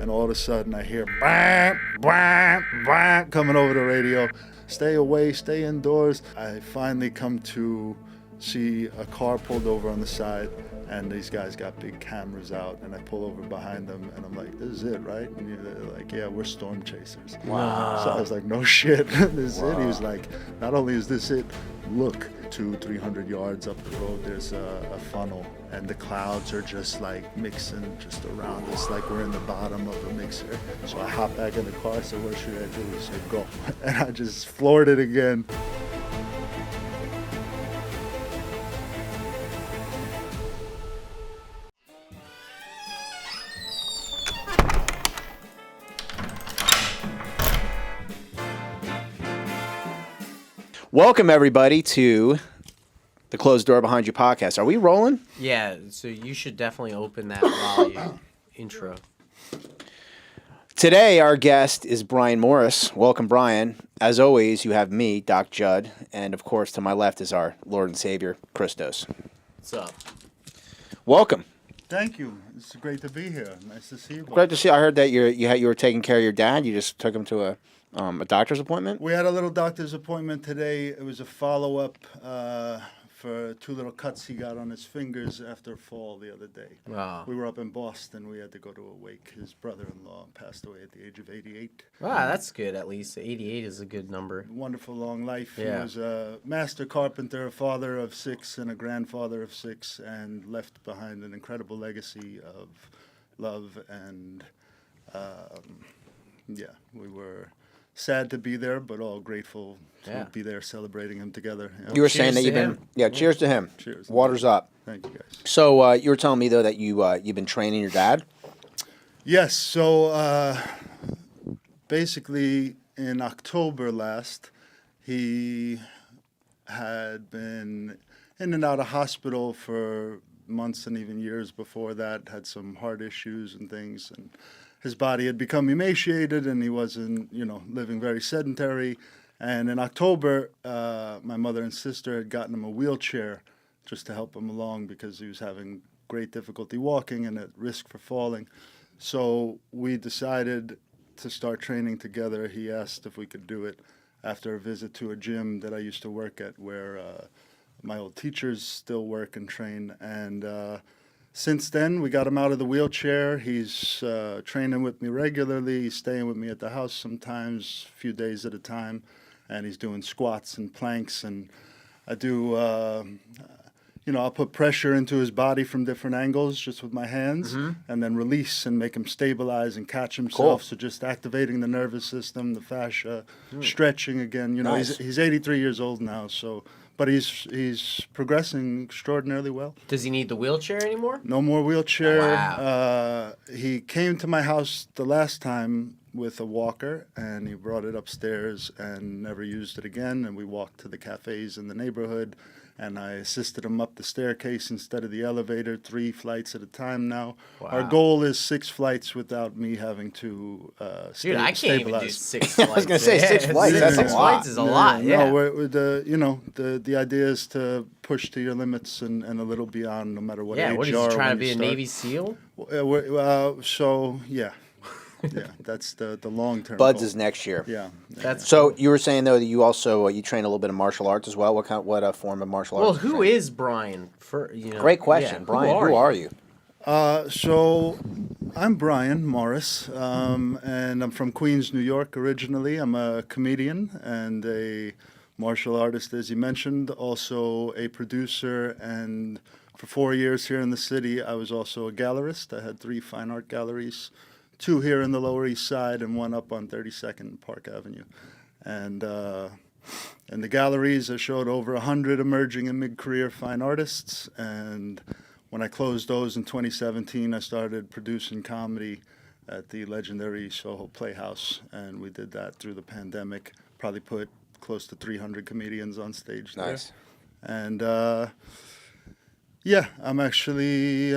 and all of a sudden I hear bam, bam, bam coming over the radio. Stay away, stay indoors. I finally come to see a car pulled over on the side, and these guys got big cameras out, and I pull over behind them, and I'm like, this is it, right? And they're like, yeah, we're storm chasers. Wow. So I was like, no shit, this is it. He was like, not only is this it, look, 200-300 yards up the road, there's a funnel, and the clouds are just like mixing just around us, like we're in the bottom of a mixer. So I hop back in the car, I said, what should I do? He said, go. And I just floored it again. Welcome, everybody, to the Closed Door Behind You podcast. Are we rolling? Yeah, so you should definitely open that while you intro. Today, our guest is Brian Morris. Welcome, Brian. As always, you have me, Doc Jud, and of course, to my left is our Lord and Savior, ChrisTos. What's up? Welcome. Thank you. It's great to be here. Nice to see you. Great to see you. I heard that you were taking care of your dad. You just took him to a doctor's appointment? We had a little doctor's appointment today. It was a follow-up for 2 little cuts he got on his fingers after a fall the other day. Wow. We were up in Boston. We had to go to a wake. His brother-in-law passed away at the age of 88. Wow, that's good at least. 88 is a good number. Wonderful long life. Yeah. He was a master carpenter, a father of 6, and a grandfather of 6, and left behind an incredible legacy of love. And, we were sad to be there, but all grateful to be there celebrating him together. You know? You were Cheers saying that to you've been... him. Yeah, cheers to him. Cheers. Water's up. Thank you, guys. So you were telling me, though, that you've been training your dad? Yes, so basically in October last, he had been in and out of hospital for months and even years before that, had some heart issues and things, and his body had become emaciated and he wasn't, living very sedentary. And in October, my mother and sister had gotten him a wheelchair just to help him along because he was having great difficulty walking and at risk for falling. So we decided to start training together. He asked if we could do it after a visit to a gym that I used to work at where my old teachers still work and train. And since then, we got him out of the wheelchair. He's training with me regularly. He's staying with me at the house sometimes, a few days at a time. And he's doing squats and planks. And I do, I'll put pressure into his body from different angles just with my hands, and then release and make him stabilize and catch himself. Cool. So just activating the nervous system, the fascia, stretching again. Nice. He's 83 years old now, so... But he's progressing extraordinarily well. Does he need the wheelchair anymore? No more wheelchair. Wow. He came to my house the last time with a walker, and he brought it upstairs and never used it again. And we walked to the cafes in the neighborhood, and I assisted him up the staircase instead of the elevator, 3 flights at a time now. Wow. Our goal is 6 flights without me having to Dude, I can't stabilize. even do 6 flights. I was gonna say 6 flights. That's a 6 lot. flights is a lot. Yeah. No, the idea is to push to your limits and a little beyond, no matter what age What is you are. he trying to when be you a start. Navy SEAL? Yeah, that's the long-term Buds goal. is next year. Yeah. That's So you were saying, though, that you also you train a little bit of martial arts as well. What form of martial arts? well. do you Who train? is Brian? Great question, Brian. Who are you? So I'm Brian Morris, and I'm from Queens, New York originally. I'm a comedian and a martial artist, as you mentioned, also a producer, and for 4 years here in the city, I was also a gallerist. I had 3 fine art galleries, 2 here in the Lower East Side and 1 up on 32nd Park Avenue. And in the galleries, I showed over 100 emerging and mid-career fine artists, and when I closed those in 2017, I started producing comedy at the legendary Soho Playhouse, and we did that through the pandemic. Probably put close to 300 comedians on stage there. Nice. And I'm actually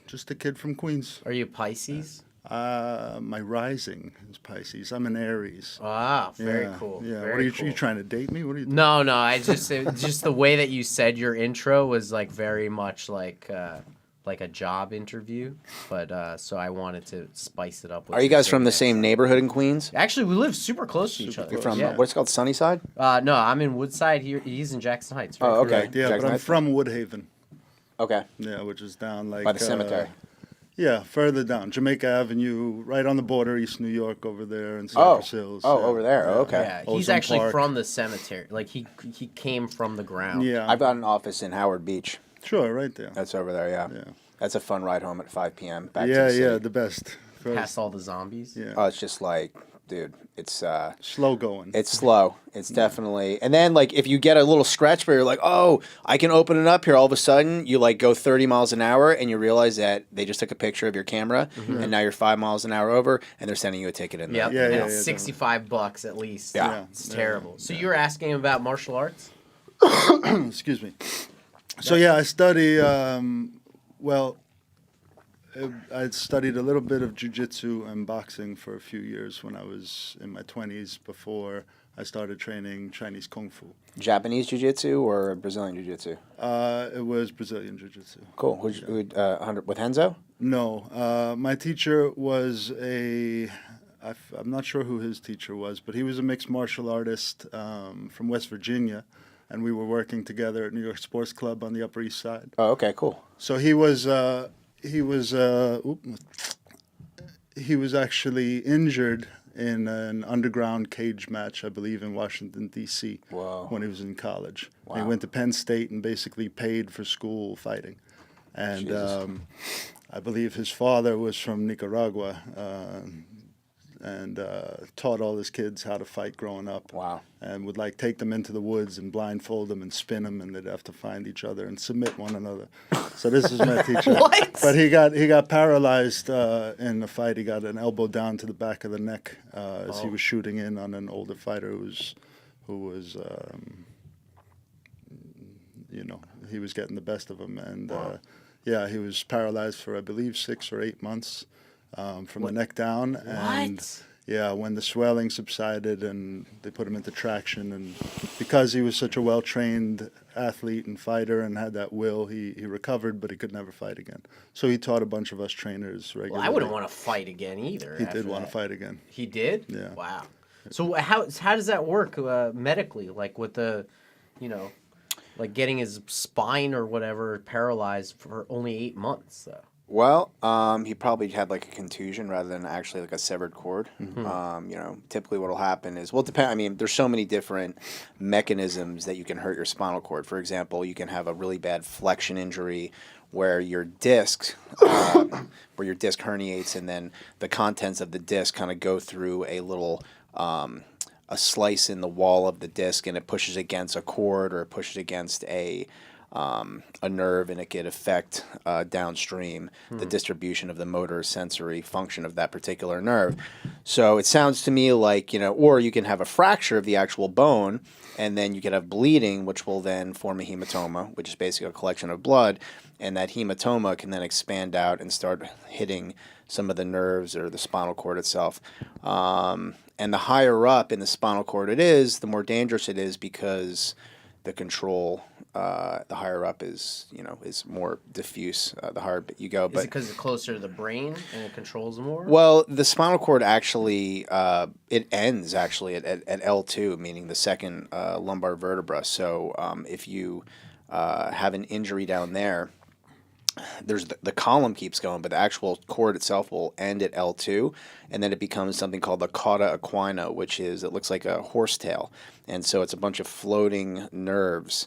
just a kid from Queens. Are you Pisces? My rising is Pisces. I'm an Aries. Ah, very Yeah, cool. Yeah. Very What are you, cool. you trying to date me? What are you doing? No. I just the way that you said your intro was like very much like like a job interview, but so I wanted to spice it up. With Are you this guys from the next same time. neighborhood in Queens? Actually, we live super close to each other. You're from yeah. what's it called, Sunnyside? No, I'm in Woodside. He's in Jackson Heights. Right? Oh, okay. Correct. Yeah, Jackson but I'm Heights. from Woodhaven. Okay, Yeah, which is down like by the cemetery. Yeah, further down, Jamaica Avenue, right on the border, East New York, over there in Oh, Cypress Hills. oh, yeah. over there. Yeah. Okay. Yeah, he's Ozone actually Park. from the cemetery. Like he came from the ground. Yeah, I've got an office in Howard Beach. sure, right there. That's over there. Yeah. Yeah. That's a fun ride home at 5 p.m. Back to Yeah, the city. yeah, the best. Past all the zombies. Yeah, Oh, it's just like, dude, it's slow going. it's slow. It's definitely. And then like if you get a little stretch where you're like, oh, I can open it up here. All of a sudden, you like go 30 miles an hour, and you realize that they just took a picture of your camera, and now you're 5 miles an hour over, and they're sending you a ticket in there. Yep. Yeah, and yeah, it's yeah, $65 at least. Yeah. It's terrible. So you were asking about martial arts? Excuse me. So yeah, I study. Well, I studied a little bit of jiu-jitsu and boxing for a few years when I was in my 20s before I started training Chinese Kung Fu. Japanese jiu-jitsu or Brazilian jiu-jitsu? It was Brazilian jiu-jitsu. Cool. With Henzo? No, my teacher was I'm not sure who his teacher was, but he was a mixed martial artist from West Virginia, and we were working together at New York Sports Club on the Upper East Side. Oh, okay, cool. So he was actually injured in an underground cage match, I believe, in Washington, D.C. Whoa. when he was in college. Wow. He went to Penn State and basically paid for school fighting. And Jesus. I believe his father was from Nicaragua and taught all his kids how to fight growing up. Wow. And would like take them into the woods and blindfold them and spin them, and they'd have to find each other and submit one another. So this is my teacher. What? But he got paralyzed in the fight. He got an elbow down to the back of the neck as he was shooting in on an older fighter who was he was getting the best of him, and he was paralyzed for I believe 6 or 8 months from the neck down. And yeah, when the swelling subsided and they put him into traction, and because he was such a well-trained athlete and fighter and had that will, he recovered, but he could never fight again. So he taught a bunch of us trainers regularly. Well, I wouldn't want to fight again either. He did want to fight again. He did? Yeah. Wow. So how does that work medically? Like with the, like getting his spine or whatever paralyzed for only 8 months, though. Well, he probably had like a contusion rather than actually like a severed cord. Typically what will happen is, well, it depends. I mean, there's so many different mechanisms that you can hurt your spinal cord. For example, you can have a really bad flexion injury where your disc herniates, and then the contents of the disc kind of go through a little a slice in the wall of the disc, and it pushes against a cord or it pushes against a nerve, and it could affect downstream the distribution of the motor sensory function of that particular nerve. So it sounds to me like, or you can have a fracture of the actual bone, and then you could have bleeding, which will then form a hematoma, which is basically a collection of blood, and that hematoma can then expand out and start hitting some of the nerves or the spinal cord itself. And the higher up in the spinal cord it is, the more dangerous it is, because the control, the higher up is more diffuse. The higher you go, Is but it because it's closer to the brain and it controls more? well, the spinal cord actually it ends actually at L2, meaning the second lumbar vertebra. So if you have an injury down there, there's the column keeps going, but the actual cord itself will end at L2, and then it becomes something called the cauda equina, which is, it looks like a horsetail, and so it's a bunch of floating nerves.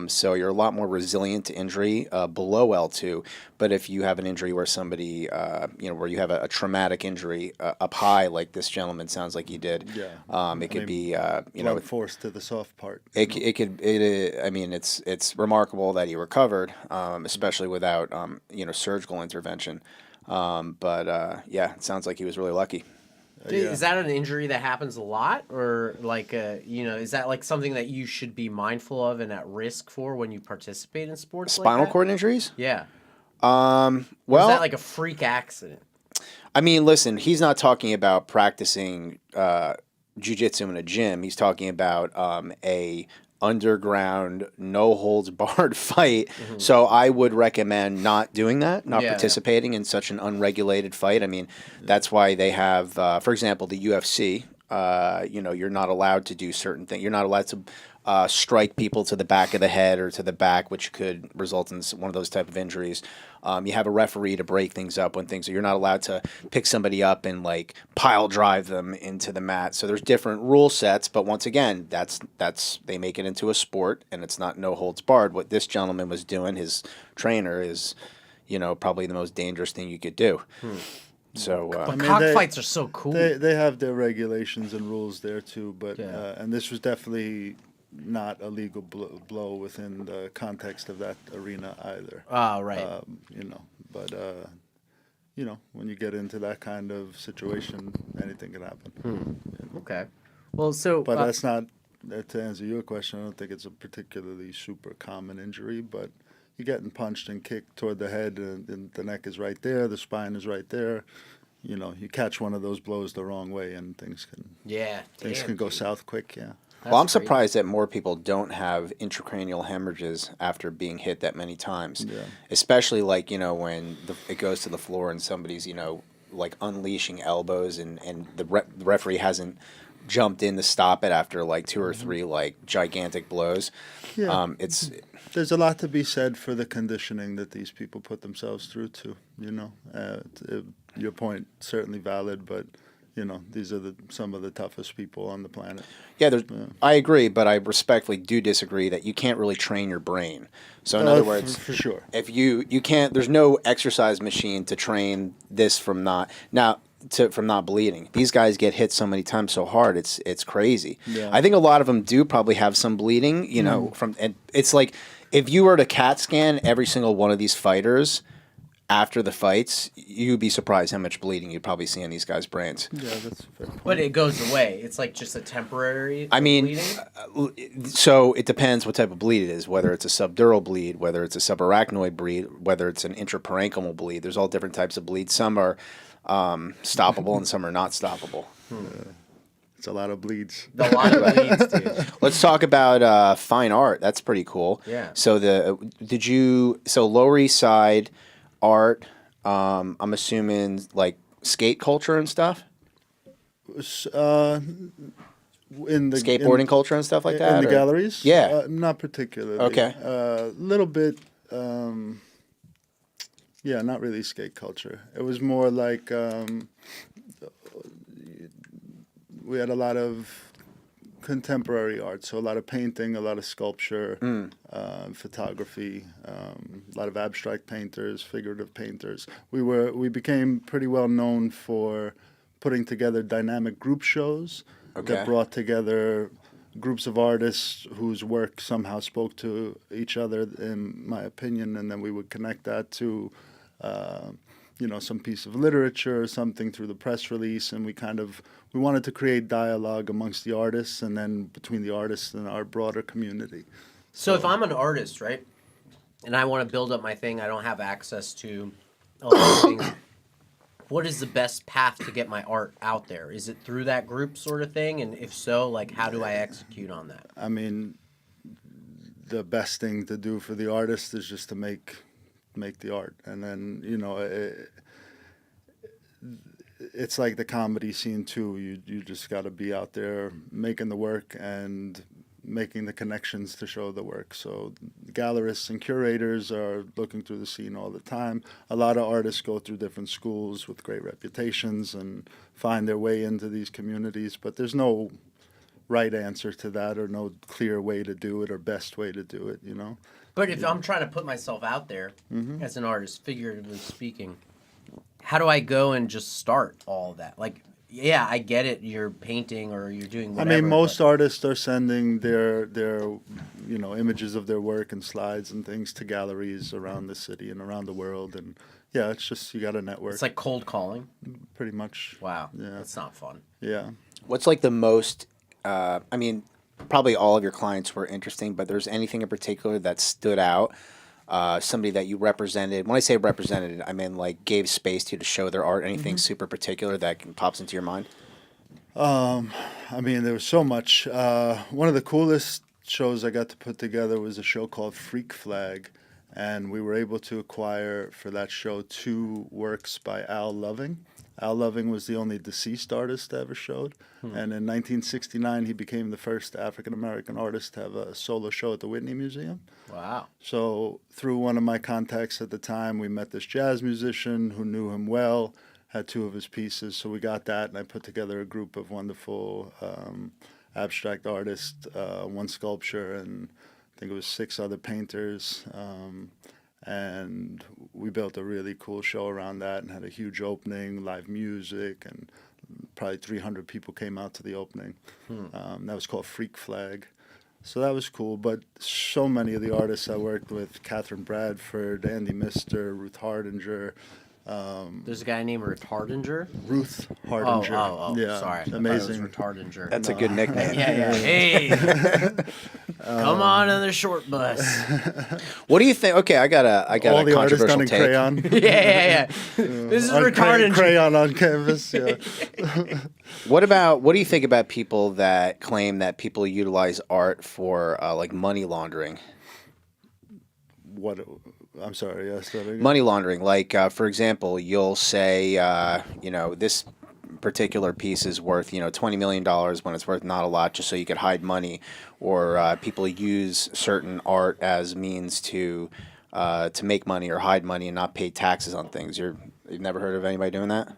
So you're a lot more resilient to injury below L2. But if you have an injury where somebody, where you have a traumatic injury up high, like this gentleman sounds like he did, it could be, blood force to the soft part. It's remarkable that he recovered, especially without, surgical intervention. It sounds like he was really lucky. Is that an injury that happens a lot, or like is that like something that you should be mindful of and at risk for when you participate in sports? Spinal like cord injuries? Yeah. Well, Or is that like a freak accident? I mean, listen, he's not talking about practicing jiu-jitsu in a gym. He's talking about a underground, no holds barred fight. So I would recommend not doing that, not Yeah. participating in such an unregulated fight. I mean, that's why they have, for example, the UFC. You're not allowed to do certain things. You're not allowed to strike people to the back of the head or to the back, which could result in one of those type of injuries. You have a referee to break things up when things. You're not allowed to pick somebody up and like pile drive them into the mat. So there's different rule sets, but once again, that's they make it into a sport, and it's not no holds barred. What this gentleman was doing, his trainer, is probably the most dangerous thing you could do. So But mean, cockfights are so cool. They have their regulations and rules there too, but Yeah. and this was definitely not a legal blow within the context of that arena either. Oh, right. But when you get into that kind of situation, anything can happen. Okay. Well, so But that's not to answer your question. I don't think it's a particularly super common injury, but you're getting punched and kicked toward the head, and the neck is right there, the spine is right there. You catch one of those blows the wrong way, and things can go south quick. Yeah. well, I'm That's crazy. surprised that more people don't have intracranial hemorrhages after being hit that many times. Yeah. Especially like, when it goes to the floor and somebody's, like unleashing elbows and the referee hasn't jumped in to stop it after like two or three like gigantic blows. Yeah. There's a lot to be said for the conditioning that these people put themselves through too. Your point certainly valid, but these are some of the toughest people on the planet. Yeah, I agree, but I respectfully do disagree that you can't really train your brain. So in other words, for sure. if you can't, there's no exercise machine to train this from not bleeding. These guys get hit so many times so hard, it's crazy. Yeah. I think a lot of them do probably have some bleeding, and it's like if you were to CAT scan every single one of these fighters after the fights, you'd be surprised how much bleeding you'd probably see in these guys' brains. Yeah, that's a fair point. But it goes away. It's like just a temporary bleeding? So it depends what type of bleed it is, whether it's a subdural bleed, whether it's a subarachnoid bleed, whether it's an intraparenchymal bleed. There's all different types of bleeds. Some are stoppable and some are not stoppable. It's a lot of bleeds. A lot of bleeds, dude. Let's talk about fine art. That's pretty cool. Yeah. So Lower East Side art, I'm assuming like skate culture and stuff? In the Skateboarding culture and stuff like that? In the or? galleries? Yeah. Not particularly. Okay. A little bit, not really skate culture. It was more like we had a lot of contemporary art, so a lot of painting, a lot of sculpture, photography, a lot of abstract painters, figurative painters. We became pretty well known for putting together dynamic group shows that brought together groups of artists whose work somehow spoke to each other, in my opinion, and then we would connect that to some piece of literature or something through the press release, and we wanted to create dialogue amongst the artists and then between the artists and our broader community. So if I'm an artist, right, and I want to build up my thing, I don't have access to a lot of things. What is the best path to get my art out there? Is it through that group sort of thing? And if so, like, how do I execute on that? I mean, the best thing to do for the artist is just to make the art, and then it's like the comedy scene too. You just got to be out there making the work and making the connections to show the work. So gallerists and curators are looking through the scene all the time. A lot of artists go through different schools with great reputations and find their way into these communities, but there's no right answer to that or no clear way to do it or best way to do it, But if I'm trying to put myself out there as an artist, figuratively speaking, how do I go and just start all of that? Like, yeah, I get it. You're painting or you're doing whatever. I mean, most artists are sending their images of their work and slides and things to galleries around the city and around the world, and yeah, it's just you got to network. It's like cold calling. Pretty much. Wow, Yeah. that's not fun. Yeah. What's like the most, probably all of your clients were interesting, but there's anything in particular that stood out? Somebody that you represented. When I say represented, I mean like gave space to show their art. Anything super particular that pops into your mind? I mean, there was so much. One of the coolest shows I got to put together was a show called Freak Flag, and we were able to acquire for that show 2 works by Al Loving. Al Loving was the only deceased artist I ever showed, and in 1969 he became the first African-American artist to have a solo show at the Whitney Museum. Wow. So through one of my contacts at the time, we met this jazz musician who knew him well, had 2 of his pieces, so we got that, and I put together a group of wonderful abstract artists, 1 sculpture, and I think it was 6 other painters, and we built a really cool show around that and had a huge opening, live music, and probably 300 people came out to the opening. That was called Freak Flag. So that was cool, but so many of the artists I worked with, Catherine Bradford, Andy Mister, Ruth Hardinger. There's a guy named Retardinger. Ruth Hardinger. Oh, yeah, sorry. amazing. Retardinger. That's a good nickname. Yeah. Hey, come on the short bus. What do you think? Okay, I got All a the artists controversial done in take. crayon. Yeah. This is On Retardinger. crayon on canvas. Yeah. What do you think about people that claim that people utilize art for like money laundering? What? I'm sorry. Yes. Money laundering, like for example, you'll say, this particular piece is worth, $20 million when it's worth not a lot, just so you could hide money, or people use certain art as means to make money or hide money and not pay taxes on things. You've never heard of anybody doing that?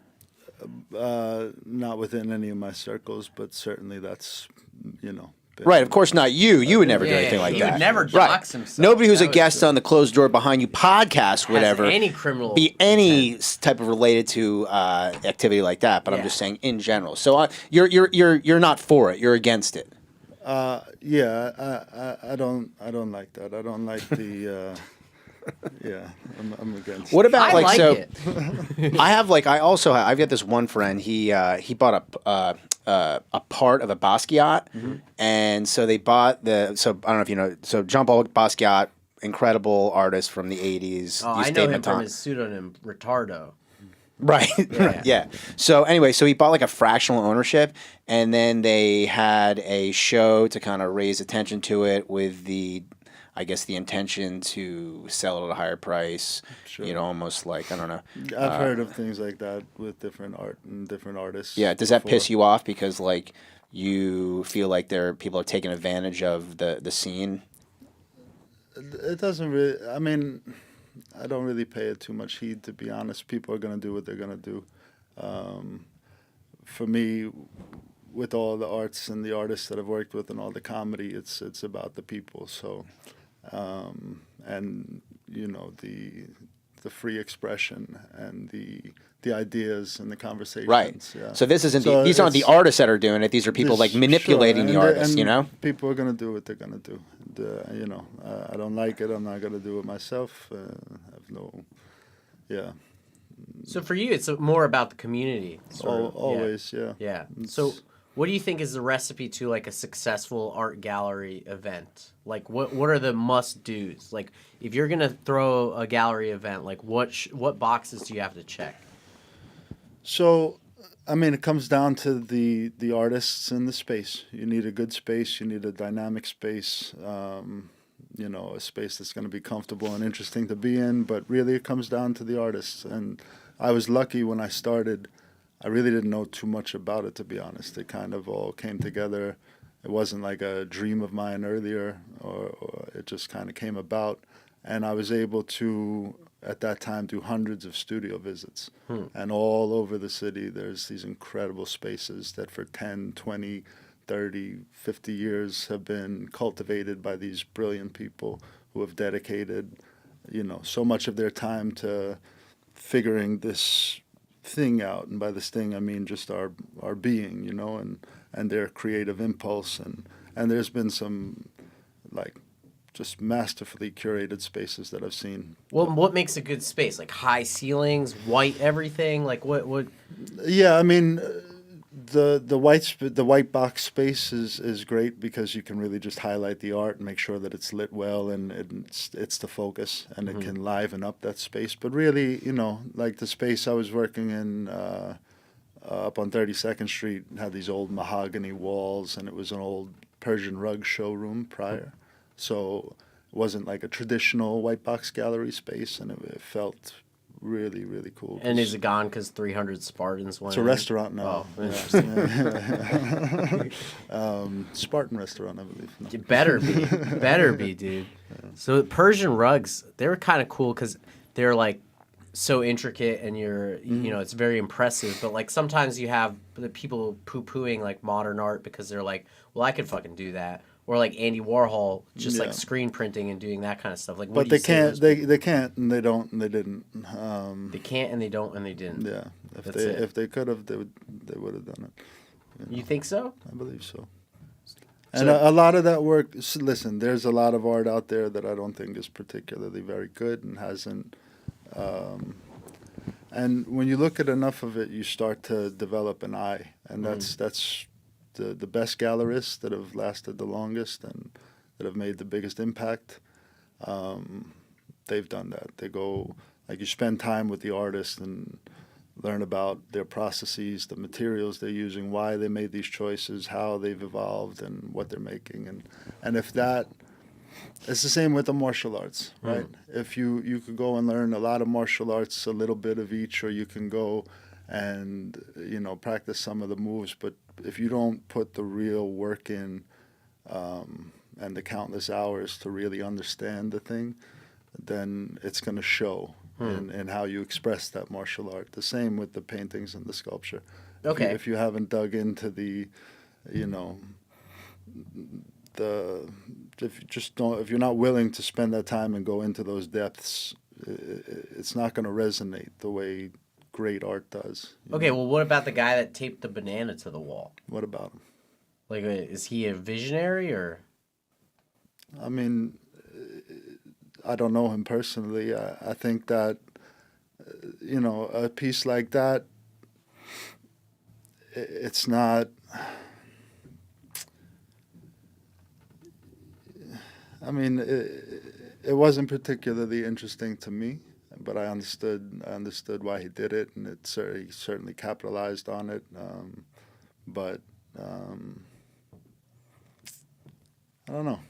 Not within any of my circles, but certainly that's, been- Right, of course not you. You would never do Yeah, anything like he that. would never Right. dox himself. Nobody who's That a was guest good. on the Closed Door Behind You podcast would Has ever any criminal be any type of related to activity like that. But I'm Yeah. just saying in general. So you're not for it. You're against it. Yeah, I don't like that. I don't like the. Yeah, I'm against. What about I like so? it. I've got this one friend. He bought a part of a Basquiat, and so they bought so I don't know if you know. So Jean-Paul Basquiat, incredible artist from the '80s. Oh, I know him from his pseudonym Retardo. Right. Yeah. Yeah. So anyway, so he bought like a fractional ownership, and then they had a show to kind of raise attention to it with I guess the intention to sell it at a higher price. Sure. Almost like, I don't know. I've heard of things like that with different art and different artists. Yeah. Does that piss you off because like you feel like people are taking advantage of the scene? It doesn't really. I mean, I don't really pay it too much heed, to be honest. People are gonna do what they're gonna do. For me, with all the arts and the artists that I've worked with and all the comedy, it's about the people. So, and the free expression and the ideas and the conversations. Right. Yeah. So this isn't So these aren't the it's- artists that are doing it. These are people like Sure, manipulating the and artists, and people are gonna do what they're gonna do. I don't like it. I'm not gonna do it myself. I have no, yeah. So for you, it's more about the community. sort of. Always, yeah. Yeah. It's- So what do you think is the recipe to like a successful art gallery event? Like what are the must do's? Like if you're gonna throw a gallery event, like what boxes do you have to check? So, I mean, it comes down to the artists and the space. You need a good space. You need a dynamic space. A space that's going to be comfortable and interesting to be in. But really, it comes down to the artists. And I was lucky when I started. I really didn't know too much about it, to be honest. It kind of all came together. It wasn't like a dream of mine earlier, or it just kind of came about. And I was able to, at that time, do hundreds of studio visits. And all over the city, there's these incredible spaces that for 10, 20, 30, 50 years have been cultivated by these brilliant people who have dedicated, so much of their time to figuring this thing out. And by this thing, I mean just our being, and their creative impulse. And there's been some, just masterfully curated spaces that I've seen. Well, what makes a good space? Like high ceilings, white everything. Like what? Yeah, I mean, the white box space is great because you can really just highlight the art and make sure that it's lit well and it's the focus and it can liven up that space. But really, like the space I was working in up on 32nd Street had these old mahogany walls, and it was an old Persian rug showroom prior. So it wasn't like a traditional white box gallery space, and it felt really, really cool. And is it gone because 300 Spartans went It's a in? restaurant now. Oh, interesting. Spartan restaurant, I believe. No. It better be, dude. So Persian rugs, they were kind of cool because they're like so intricate, and it's very impressive. But like sometimes you have the people poo-pooing like modern art because they're like, well, I could fucking do that. Or like Andy Warhol, just like screen printing and doing that kind of stuff. Like, what But do they you say can't. those They can't, and they don't, and they didn't. They can't, and they don't, and they didn't. Yeah, That's it. if they could have, they would have done it. You think so? I believe so. And a lot of that work. Listen, there's a lot of art out there that I don't think is particularly very good and hasn't. And when you look at enough of it, you start to develop an eye, and that's the best gallerists that have lasted the longest and that have made the biggest impact. They've done that. They go, like, you spend time with the artist and learn about their processes, the materials they're using, why they made these choices, how they've evolved, and what they're making. And if that, it's the same with the martial arts, right? If you could go and learn a lot of martial arts, a little bit of each, or you can go and practice some of the moves, but if you don't put the real work in and the countless hours to really understand the thing, then it's going to show in how you express that martial art. The same with the paintings and the sculpture. Okay. If you haven't dug into the, if you're not willing to spend that time and go into those depths, it's not going to resonate the way great art does. Okay, well, what about the guy that taped the banana to the wall? What about him? Like, is he a visionary or? I mean, I don't know him personally. I think that, a piece like that, it's not. I mean, it wasn't particularly interesting to me, but I understood why he did it, and he certainly capitalized on it. But I don't know.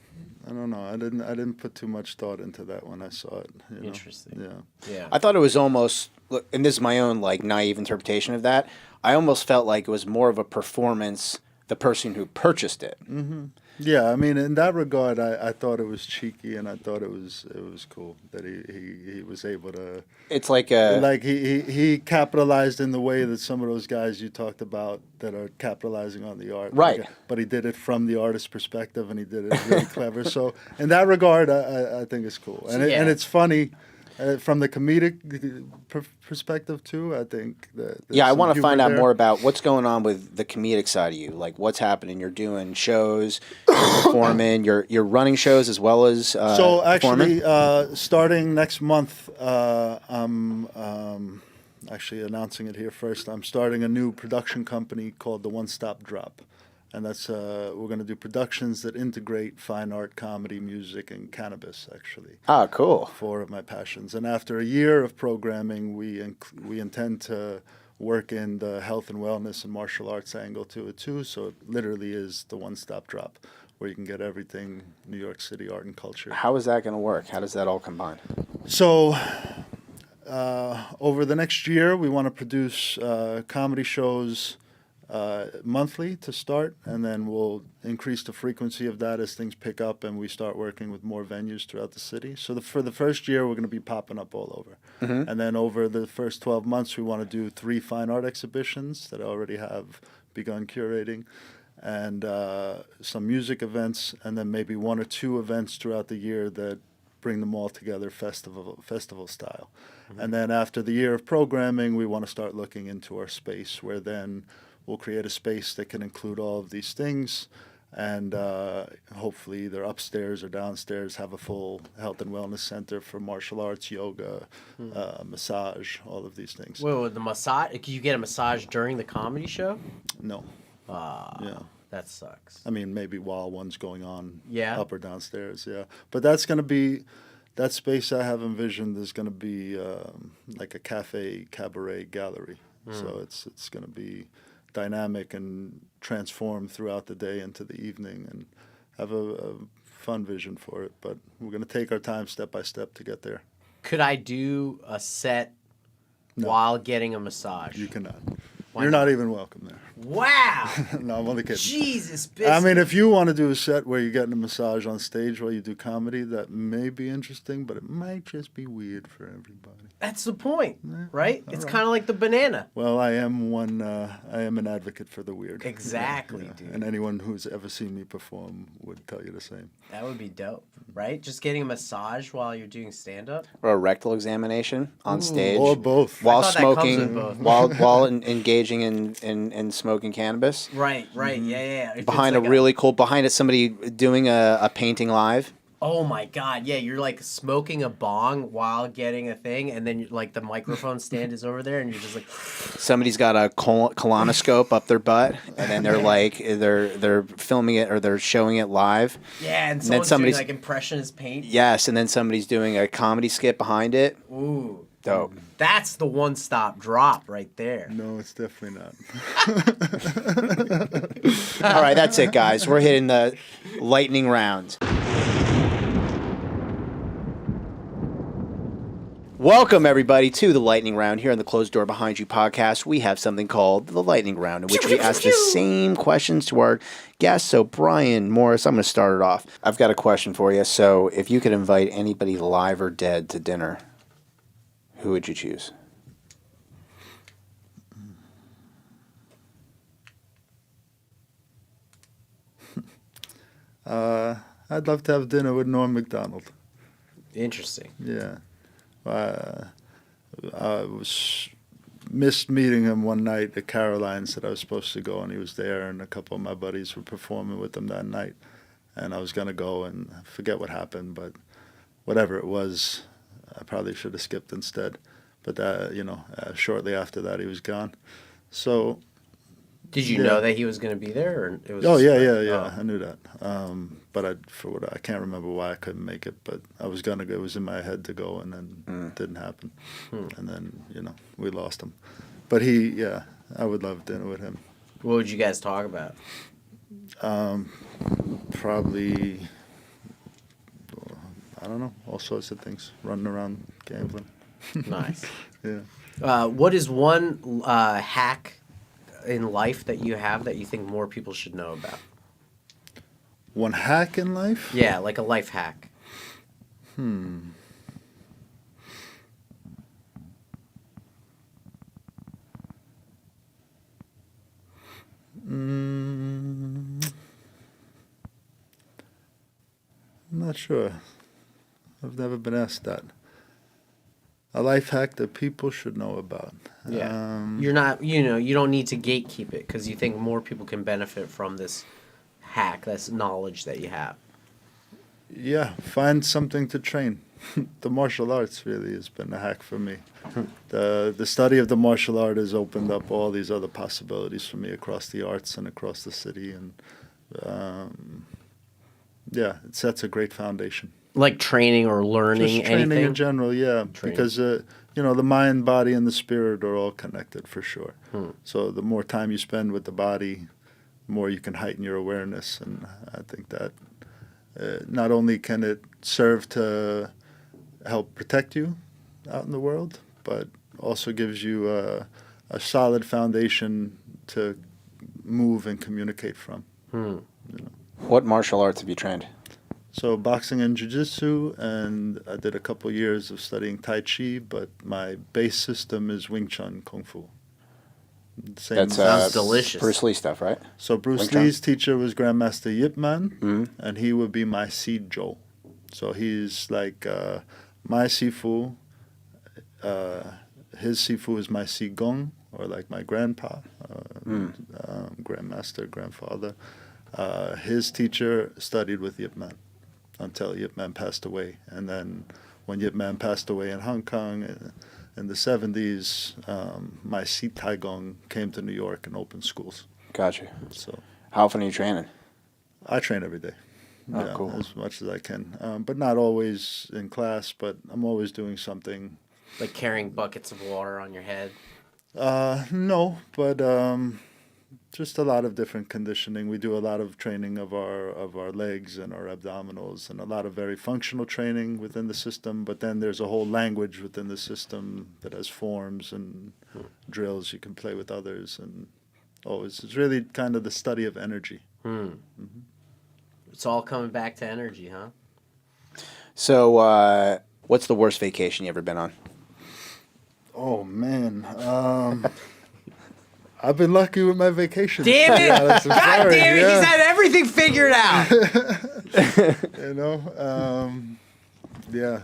I didn't put too much thought into that when I saw it. Interesting. Yeah. I thought it was almost, and this is my own like naive interpretation of that. I almost felt like it was more of a performance. The person who purchased it. Mm-hmm. Yeah, I mean, in that regard, I thought it was cheeky, and I thought it was cool that he was able to. It's like he capitalized in the way that some of those guys you talked about that are capitalizing on the art, right? But he did it from the artist's perspective, and he did it really clever. So in that regard, I think it's cool, and it's funny. From the comedic perspective too, I think that. Yeah, I want to find out more about what's going on with the comedic side of you. Like, what's happening? You're doing shows, you're performing, you're running shows as well as so actually, performing? Starting next month, I'm actually announcing it here first. I'm starting a new production company called the One Stop Drop. And that's we're going to do productions that integrate fine art, comedy, music, and cannabis. Actually, Cool. 4 of my passions. And after a year of programming, we intend to work in the health and wellness and martial arts angle to it too. So it literally is the one-stop drop where you can get everything New York City art and culture. How is that going to work? How does that all combine? So. Over the next year, we want to produce comedy shows monthly to start, and then we'll increase the frequency of that as things pick up and we start working with more venues throughout the city. So for the first year, we're going to be popping up all over. Mm-hmm. And then over the first 12 months, we want to do 3 fine art exhibitions that I already have begun curating, and some music events, and then maybe 1 or 2 events throughout the year that bring them all together festival style. Mm-hmm. And then after the year of programming, we want to start looking into our space, where then we'll create a space that can include all of these things, and hopefully either upstairs or downstairs have a full health and wellness center for martial arts, yoga, massage, all of these things. Wait, the massage? Can you get a massage during the comedy show? No. Yeah. That sucks. I mean, maybe while one's going on up or downstairs, yeah. But that's going to be, that space I have envisioned is going to be like a cafe, cabaret, gallery. So it's going to be dynamic and transform throughout the day into the evening, and have a fun vision for it. But we're going to take our time step by step to get there. Could I do a set while getting a massage? You cannot. Why You're not? not even welcome there. Wow. No, I'm only kidding. Jesus. I mean, if you want to do a set where you're getting a massage on stage while you do comedy, that may be interesting, but it might just be weird for everybody. That's the point, right? It's right. kind of like the banana. Well, I am an advocate for the weird. Exactly, dude. And anyone who's ever seen me perform would tell you the same. That would be dope, right? Just getting a massage while you're doing stand-up. Or a rectal examination on stage. Or both. While I thought that comes smoking, with both. while engaging in smoking cannabis. Right, yeah. If it's Behind like a really cool, behind it, somebody doing a painting live. Oh my God, yeah, you're like smoking a bong while getting a thing, and then like the microphone stand is over there, and you're just like, Somebody's got a colonoscope up their butt, and then they're like they're filming it or they're showing it live. yeah, and then someone's doing somebody's- like impressionist paint. Yes, and then somebody's doing a comedy skit behind it. Ooh, Dope. that's the one-stop drop right there. No, it's definitely not. All right, that's it, guys. We're hitting the lightning round. Welcome, everybody, to the Lightning Round here on the Closed Door Behind You podcast. We have something called the Lightning Round, in which we ask the same questions to our guests. So, Brian Morris, I'm going to start it off. I've got a question for you. So, if you could invite anybody live or dead to dinner, who would you choose? I'd love to have dinner with Norm Mcdonald. Interesting. Yeah. I missed meeting him one night at Caroline's that I was supposed to go, and he was there, and a couple of my buddies were performing with him that night. And I was going to go, and I forget what happened, but whatever it was, I probably should have skipped instead. But, shortly after that, he was gone. So, Did you Yeah. know that he was going to be there? Or it was oh, yeah, Oh. I knew that. But I can't remember why I couldn't make it, but I was going to go. It was in my head to go, and then it didn't happen. And then, we lost him. But I would love dinner with him. What would you guys talk about? Probably, I don't know, all sorts of things. Running around gambling. Nice. Yeah. What is one hack in life that you have that you think more people should know about? One hack in life? Yeah, like a life hack. I'm not sure. I've never been asked that. A life hack that people should know about. Yeah. You're not, you don't need to gatekeep it because you think more people can benefit from this hack, this knowledge that you have. Yeah, find something to train. The martial arts really has been a hack for me. The study of the martial art has opened up all these other possibilities for me across the arts and across the city, and it sets a great foundation. Like training or learning Just training anything? in general, yeah, Training. because the mind, body, and the spirit are all connected for sure. So the more time you spend with the body, the more you can heighten your awareness, and I think that not only can it serve to help protect you out in the world, but also gives you a solid foundation to move and communicate from. What martial arts have you trained? So boxing and jiu-jitsu, and I did a couple years of studying Tai Chi, but my base system is Wing Chun Kung Fu. Same That's Sounds delicious. Bruce Lee stuff, right? So Bruce Wing Chun? Lee's teacher was Grandmaster Yip Man, and he would be my Sijo. So he's like my Sifu. His Sifu is my Sigong, or like my grandpa, grandmaster, grandfather. His teacher studied with Yip Man until Yip Man passed away. And then when Yip Man passed away in Hong Kong in the 70s, my Si Tai Gong came to New York and opened schools. Gotcha. So How often are you training? I train every day. Oh, cool. As much as I can. But not always in class, but I'm always doing something. Like carrying buckets of water on your head? No, but Just a lot of different conditioning. We do a lot of training of our legs and our abdominals, and a lot of very functional training within the system. But then there's a whole language within the system that has forms and drills you can play with others, and it's really kind of the study of energy. It's all coming back to energy, huh? So, what's the worst vacation you ever been on? Oh man. I've been lucky with my vacations. Damn it! Alex, I'm God sorry, damn it! yeah. He's had everything figured out. You know, yeah.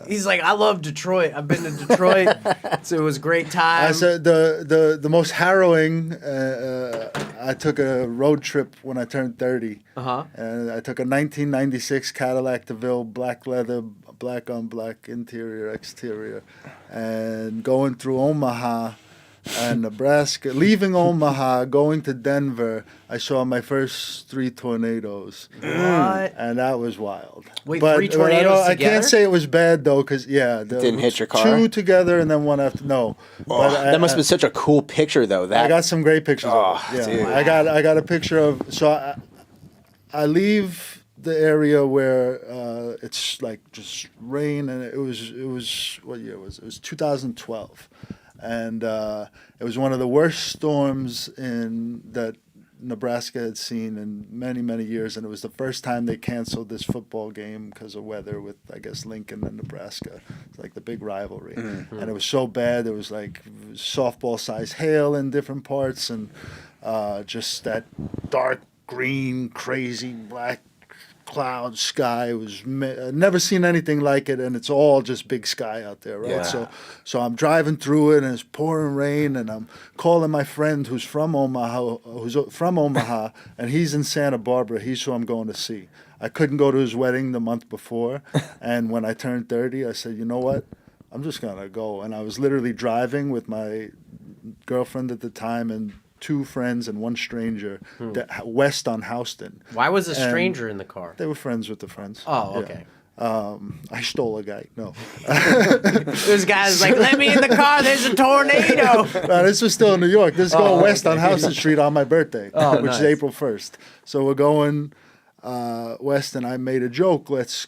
He's like, I love Detroit. I've been to Detroit, so it was a great time. I said the most harrowing. I took a road trip when I turned 30, and I took a 1996 Cadillac DeVille, black leather, black on black interior, exterior, and going through Omaha and Nebraska, leaving Omaha, going to Denver. I saw my first 3 tornadoes. What? And that was wild. Wait, but, 3 tornadoes I together? can't say it was bad though, because Didn't hit your car? 2 together and then 1 after. No, Oh, that must have been such a cool picture, though. I got some great pictures. Oh, of it. Yeah, dude. I got a picture of. So I leave the area where it's like just rain, and it was what year was it? It was 2012. And it was one of the worst storms that Nebraska had seen in many, many years. And it was the first time they canceled this football game because of weather with, I guess, Lincoln and Nebraska. It's like the big rivalry. And it was so bad. There was like softball-sized hail in different parts, and just that dark green, crazy black cloud sky. It was never seen anything like it, and it's all just big sky out there, right? Yeah. So I'm driving through it, and it's pouring rain, and I'm calling my friend who's from Omaha, and he's in Santa Barbara. He's who I'm going to see. I couldn't go to his wedding the month before, and when I turned 30, I said, you know what? I'm just gonna go. And I was literally driving with my girlfriend at the time and 2 friends and 1 stranger west on Houston. Why was a stranger in the car? They were friends with the friends. Oh, Yeah. okay. I stole a guy. No. This guy's like, let me in the car. There's a tornado. No, this was still in New York. This is going west on Houston Street on my birthday, which nice. is April 1st. So we're going west, and I made a joke. Let's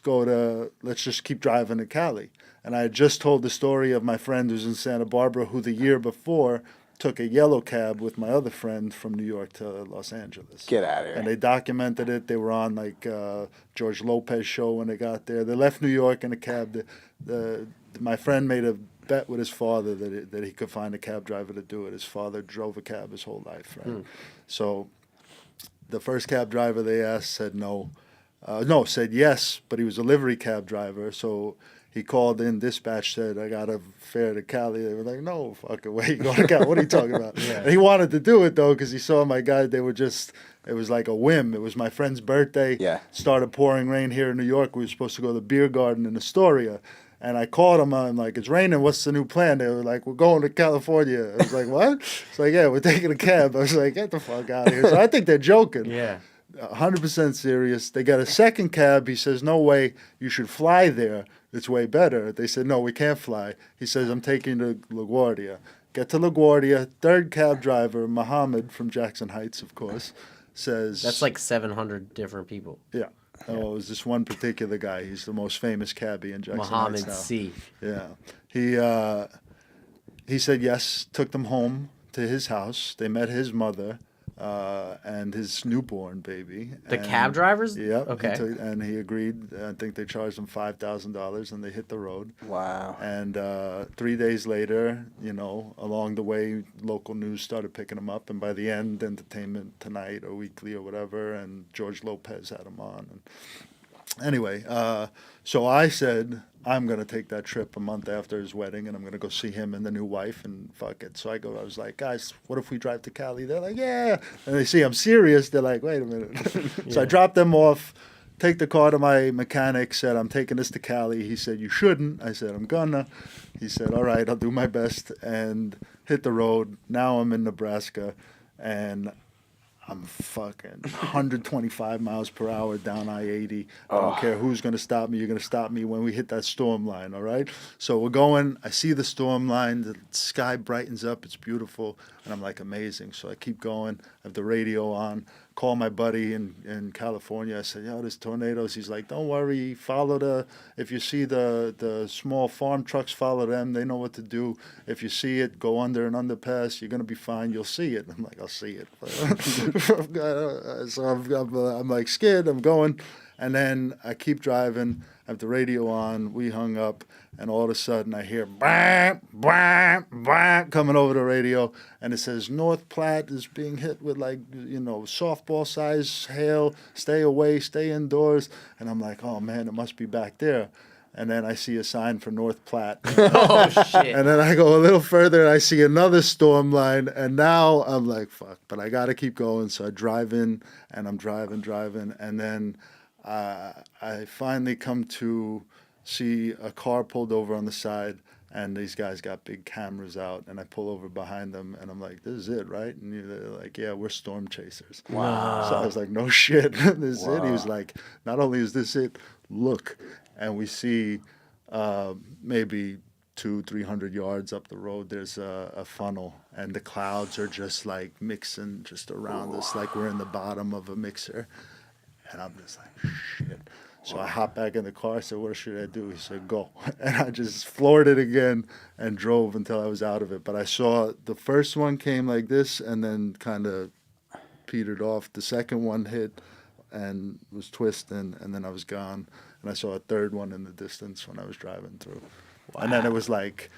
just keep driving to Cali. And I had just told the story of my friend who's in Santa Barbara, who the year before took a yellow cab with my other friend from New York to Los Angeles. Get out of here. And they documented it. They were on like George Lopez show when they got there. They left New York in a cab. My friend made a bet with his father that he could find a cab driver to do it. His father drove a cab his whole life, right? So the first cab driver they asked said no. Said yes, but he was a livery cab driver. So he called in, dispatch said, I got a fare to Cali. They were like, no fucking way, you go to Cali. What are you talking about? And he wanted to do it, though, because he saw my guys. It was like a whim. It was my friend's birthday. Yeah. Started pouring rain here in New York. We were supposed to go to the beer garden in Astoria. And I called them. I'm like, it's raining. What's the new plan? They were like, we're going to California. I was like, what? It's like, yeah, we're taking a cab. I was like, get the fuck out of here. So I think they're joking. Yeah. 100% serious. They got a second cab. He says, no way, you should fly there. It's way better. They said, no, we can't fly. He says, I'm taking you to LaGuardia. Get to LaGuardia. Third cab driver, Muhammad from Jackson Heights, of course, says... That's like 700 different people. Yeah. Oh, it was this one particular guy. He's the most famous cabbie in Jackson Muhammad Heights now. C. Yeah. He said yes, took them home to his house. They met his mother and his newborn baby. The cab drivers? Yep. Okay. And he agreed. I think they charged him $5,000, and they hit the road. Wow. And 3 days later, along the way, local news started picking them up. And by the end, Entertainment Tonight or Weekly or whatever, and George Lopez had him on. And anyway, so I said, I'm going to take that trip a month after his wedding, and I'm going to go see him and the new wife, and fuck it. So I was like, guys, what if we drive to Cali? They're like, yeah. And they see I'm serious. They're like, wait a minute. So I dropped them off, take the car to my mechanic, said, I'm taking this to Cali. He said, you shouldn't. I said, I'm gonna. He said, all right, I'll do my best, and hit the road. Now I'm in Nebraska, and I'm fucking 125 miles per hour down I-80. I don't care who's going to stop me. You're going to stop me when we hit that storm line, all right? So we're going. I see the storm line. The sky brightens up. It's beautiful. And I'm like, amazing. So I keep going. I have the radio on. Call my buddy in California. I said, yo, there's tornadoes. He's like, don't worry. If you see the small farm trucks, follow them. They know what to do. If you see it, go under an underpass. You're going to be fine. You'll see it. I'm like, I'll see it. So I'm like scared. I'm going. And then I keep driving. I have the radio on. We hung up. And all of a sudden I hear bang, bang, bang coming over the radio. And it says North Platte is being hit with softball size hail. Stay away, stay indoors. And I'm like, oh man, it must be back there. And then I see a sign for North Platte. Oh, shit. And then I go a little further and I see another storm line. And now I'm like, fuck, but I got to keep going. So I drive in and I'm driving. And then I finally come to see a car pulled over on the side. And these guys got big cameras out. And I pull over behind them. And I'm like, this is it, right? And they're like, yeah, we're storm chasers. Wow. So I was like, no shit. This is it. He was like, not only is this it, look. And we see maybe 200-300 yards up the road, there's a funnel, and the clouds are just like mixing just around us, like we're in the bottom of a mixer. And I'm just like, shit. So I hop back in the car. I said, what should I do? He said, go. And I just floored it again and drove until I was out of it. But I saw the first one came like this and then kind of petered off. The second one hit and was twisting, and then I was gone. And I saw a third one in the distance when I was driving through. Wow. And then it was like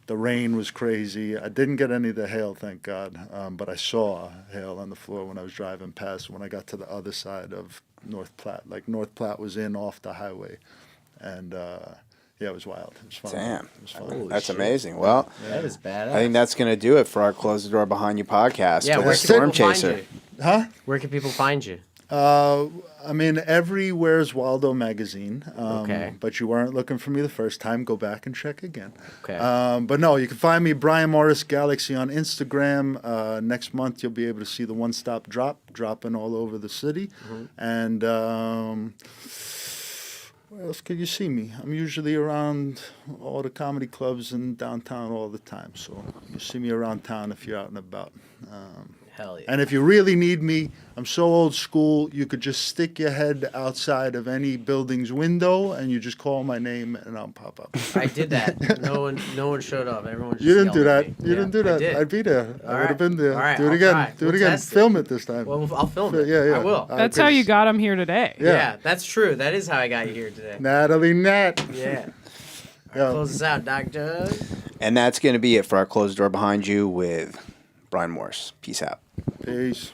the rain was crazy. I didn't get any of the hail, thank God, but I saw hail on the floor when I was driving past when I got to the other side of North Platte. Like North Platte was in off the highway. And yeah, it was wild. It was fun. Damn. It was fun. That's amazing. Well, That is badass. I think that's going to do it for our Close the Door Behind You podcast. Yeah, with where the can Storm people Chaser. find you? Huh? Where can people find you? I mean, everywhere's Waldo magazine. Okay. But you weren't looking for me the first time. Go back and check again. Okay. But no, you can find me, Brian Morris Galaxy, on Instagram. Next month, you'll be able to see the one-stop dropping all over the city. Mm-hmm. And where else could you see me? I'm usually around all the comedy clubs in downtown all the time. So you see me around town if you're out and about. Hell yeah. And if you really need me, I'm so old school, you could just stick your head outside of any building's window and you just call my name and I'll pop up. I did that. No one showed up. Everyone just You didn't do yelled that. at me. You didn't do that. I did. I'd be there. I would have been there. All right, Do it I'll again. try. Do it We'll again. test it. Film it this time. Well, I'll film it. Yeah. I will. That's how you got him here today. Yeah, that's true. That is how I got you here today. Natalie Nat. Yeah. Yeah. Close us out, Doc Jud. And that's going to be it for our Close the Door Behind You with Brian Morris. Peace out. Peace.